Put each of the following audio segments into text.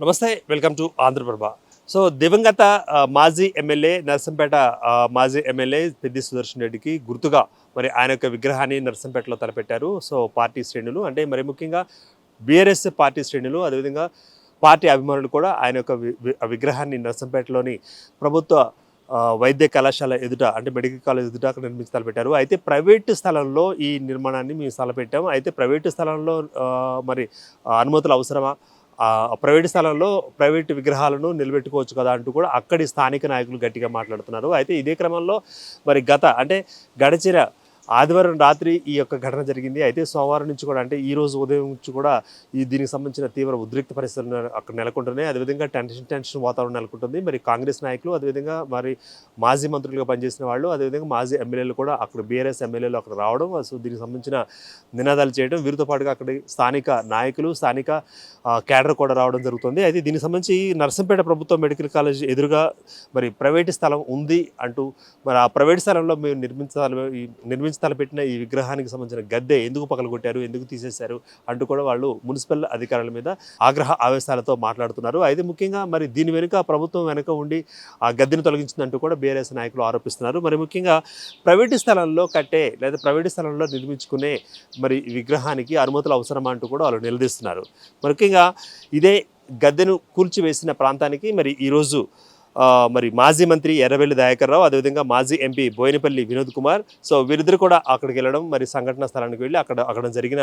నమస్తే, welcome to Andhraprabha. So దివంగత మాజీ ఎమ్మెల్యే నర్సంపేట మాజీ ఎమ్మెల్యే పెద్ది సుదర్శన్ రెడ్డికి గుర్తుగా మరి ఆయన యొక్క విగ్రహాన్ని నర్సంపేటలో తలపెట్టారు. సో పార్టీ శ్రేణులు అంటే మరి ముఖ్యంగా బీఆర్ఎస్ పార్టీ శ్రేణులు, అదేవిధంగా పార్టీ అభిమానులు కూడా ఆయన యొక్క విగ్రహాన్ని నర్సంపేటలోని ప్రభుత్వ వైద్య కళాశాల ఎదుట అంటే మెడికల్ కాలేజ్ ఎదుట అక్కడ నిర్మించి తలపెట్టారు. అయితే ప్రైవేటు స్థలంలో ఈ నిర్మాణాన్ని మేము తలపెట్టాము. అయితే ప్రైవేటు స్థలంలో మరి అనుమతులు అవసరమా, ప్రైవేటు స్థలంలో ప్రైవేటు విగ్రహాలను నిలబెట్టుకోవచ్చు కదా అంటూ కూడా అక్కడి స్థానిక నాయకులు గట్టిగా మాట్లాడుతున్నారు. అయితే ఇదే క్రమంలో మరి గడిచిన ఆదివారం రాత్రి ఈ యొక్క ఘటన జరిగింది. అయితే సోమవారం నుంచి కూడా అంటే ఈ రోజు ఉదయం నుంచి కూడా దీనికి సంబంధించిన తీవ్ర ఉద్రిక్త పరిస్థితులు అక్కడ నెలకొంటున్నాయి. అదేవిధంగా టెన్షన్ వాతావరణం నెలకొంటుంది. మరి కాంగ్రెస్ నాయకులు, అదేవిధంగా మరి మాజీ మంత్రులుగా పనిచేసిన వాళ్ళు, అదేవిధంగా మాజీ ఎమ్మెల్యేలు కూడా అక్కడ బీఆర్ఎస్ ఎమ్మెల్యేలు అక్కడ రావడం, సో దీనికి సంబంధించిన నినాదాలు చేయడం, వీరితో పాటుగా అక్కడ స్థానిక నాయకులు, స్థానిక క్యాడర్ కూడా రావడం జరుగుతుంది. అయితే దీనికి సంబంధించి నర్సంపేట ప్రభుత్వ మెడికల్ కాలేజ్ ఎదురుగా మరి ప్రైవేటు స్థలం ఉంది అంటూ మరి ఆ ప్రైవేటు స్థలంలో మేము నిర్మించి తలపెట్టిన ఈ విగ్రహానికి సంబంధించిన గద్దె ఎందుకు పగలగొట్టారు, ఎందుకు తీసేశారు అంటూ కూడా వాళ్ళు మున్సిపల్ అధికారుల మీద ఆగ్రహ ఆవేశాలతో మాట్లాడుతున్నారు. అయితే ముఖ్యంగా మరి దీని వెనుక ప్రభుత్వం వెనుక ఉండి ఆ గద్దెను తొలగించిందంటూ కూడా బీఆర్ఎస్ నాయకులు ఆరోపిస్తున్నారు. మరి ముఖ్యంగా ప్రైవేటు స్థలంలో లేదా ప్రైవేటు స్థలంలో నిర్మించుకునే మరి విగ్రహానికి అనుమతులు అవసరమా అంటూ కూడా వాళ్ళు నిలదీస్తున్నారు. ముఖ్యంగా ఇదే గద్దెను కూల్చివేసిన ప్రాంతానికి మరి ఈరోజు మరి మాజీ మంత్రి ఎర్రబెల్లి దయాకర్ రావు, అదేవిధంగా మాజీ ఎంపీ బోయినపల్లి వినోద్ కుమార్, సో వీరిద్దరు కూడా అక్కడికి వెళ్ళడం, మరి సంఘటనా స్థలానికి వెళ్ళి అక్కడ జరిగిన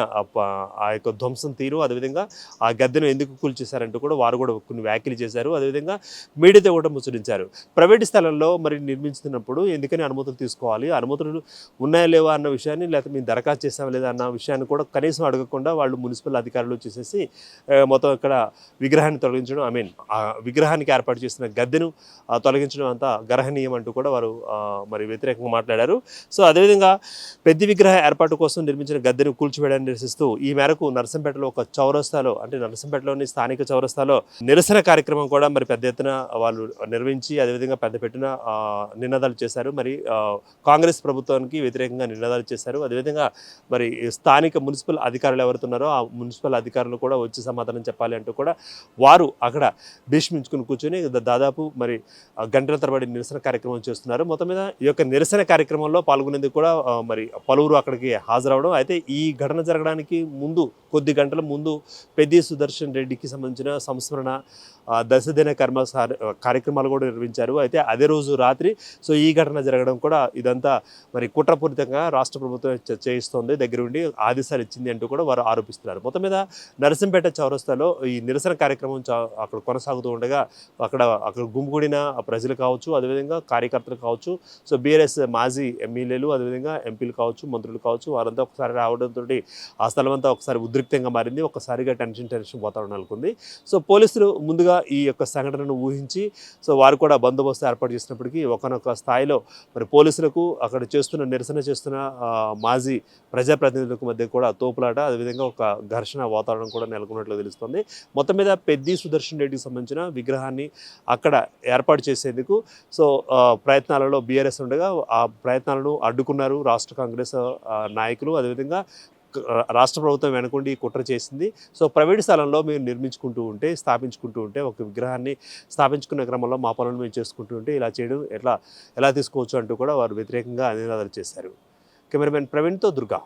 ఆ యొక్క ధ్వంసం తీరు, అదేవిధంగా ఆ గద్దెను ఎందుకు కూల్చేశారంటూ కూడా వారు కూడా కొన్ని వ్యాఖ్యలు చేశారు. అదేవిధంగా మీడియాతో కూడా ముచ్చరించారు. ప్రైవేటు స్థలంలో మరి నిర్మించుతున్నప్పుడు ఎందుకని అనుమతులు తీసుకోవాలి, అనుమతులు ఉన్నాయా లేవా అన్న విషయాన్ని, లేకపోతే మేము దరఖాస్తు చేసామా లేదా అన్న విషయాన్ని కూడా కనీసం అడగకుండా వాళ్ళు మున్సిపల్ అధికారులు చేసేసి మొత్తం ఇక్కడ విగ్రహాన్ని తొలగించడం, ఆ విగ్రహానికి ఏర్పాటు చేసిన గద్దెను తొలగించడం అంతా గర్హనీయం అంటూ కూడా వారు మరి వ్యతిరేకంగా మాట్లాడారు. సో అదేవిధంగా పెద్ద విగ్రహ ఏర్పాటు కోసం నిర్మించిన గద్దెను కూల్చివేయడాన్ని నిరసిస్తూ ఈ మేరకు నర్సంపేటలో ఒక చౌరస్తాలో, అంటే నర్సంపేటలోని స్థానిక చౌరస్తాలో నిరసన కార్యక్రమం కూడా మరి పెద్ద ఎత్తున వాళ్ళు నిర్వహించి, అదేవిధంగా పెద్ద పెట్టిన నినాదాలు చేశారు. మరి కాంగ్రెస్ ప్రభుత్వానికి వ్యతిరేకంగా నినాదాలు చేశారు. అదేవిధంగా మరి స్థానిక మున్సిపల్ అధికారులు ఎవరుతున్నారో ఆ మున్సిపల్ అధికారులు కూడా వచ్చి సమాధానం చెప్పాలి అంటూ కూడా వారు అక్కడ భీష్మించుకుని కూర్చొని దాదాపు మరి గంటల తరబడి నిరసన కార్యక్రమం చేస్తున్నారు. మొత్తం మీద ఈ యొక్క నిరసన కార్యక్రమంలో పాల్గొనేందుకు కూడా మరి పలువురు అక్కడికి హాజరవడం. అయితే ఈ ఘటన జరగడానికి ముందు కొద్ది గంటల ముందు పెద్ది సుదర్శన్ రెడ్డికి సంబంధించిన సంస్మరణ దశదిన కార్యక్రమాలు కూడా నిర్వహించారు. అయితే అదే రోజు రాత్రి సో ఈ ఘటన జరగడం కూడా ఇదంతా మరి కుట్రపూరితంగా రాష్ట్ర ప్రభుత్వం చేయిస్తోంది, దగ్గరుండి ఆదేశాలు ఇచ్చింది అంటూ కూడా వారు ఆరోపిస్తున్నారు. మొత్తం మీద నరసింపేట చౌరస్తాలో ఈ నిరసన కార్యక్రమం అక్కడ కొనసాగుతూ ఉండగా అక్కడ గుమిగూడిన ప్రజలు కావచ్చు, అదేవిధంగా కార్యకర్తలు కావచ్చు, సో బీఆర్ఎస్ మాజీ ఎమ్మెల్యేలు, అదేవిధంగా ఎంపీలు కావచ్చు, మంత్రులు కావచ్చు, వారంతా ఒకసారి రావడంతో ఆ స్థలం అంతా ఒకసారి ఉద్రిక్తంగా మారింది. ఒక్కసారిగా టెన్షన్ వాతావరణం నెలకొంది. సో పోలీసులు ముందుగా ఈ యొక్క సంఘటనను ఊహించి సో వారు కూడా బందోబస్తు ఏర్పాటు చేసినప్పటికీ ఒకనొక స్థాయిలో మరి పోలీసులకు అక్కడ నిరసన చేస్తున్న మాజీ ప్రజాప్రతినిధులకు మధ్య కూడా తోపులాట, అదేవిధంగా ఒక ఘర్షణ వాతావరణం కూడా నెలకొన్నట్లు తెలుస్తుంది. మొత్తం మీద పెద్ది సుదర్శన్ రెడ్డికి సంబంధించిన విగ్రహాన్ని అక్కడ ఏర్పాటు చేసేందుకు సో ప్రయత్నాలలో బీఆర్ఎస్ ఉండగా ఆ ప్రయత్నాలను అడ్డుకున్నారు రాష్ట్ర కాంగ్రెస్ నాయకులు. అదేవిధంగా రాష్ట్ర ప్రభుత్వం వెనకుండి కుట్ర చేసింది. సో ప్రైవేటు స్థలంలో మేము స్థాపించుకుంటూ ఉంటే ఒక విగ్రహాన్ని స్థాపించుకునే క్రమంలో మా పనులు మేము చేసుకుంటూ ఉంటే ఇలా చేయడం ఎలా తీసుకోవచ్చు అంటూ కూడా వారు వ్యతిరేకంగా నినాదాలు చేశారు. కెమెరామెన్ ప్రవీణ్తో దుర్గా.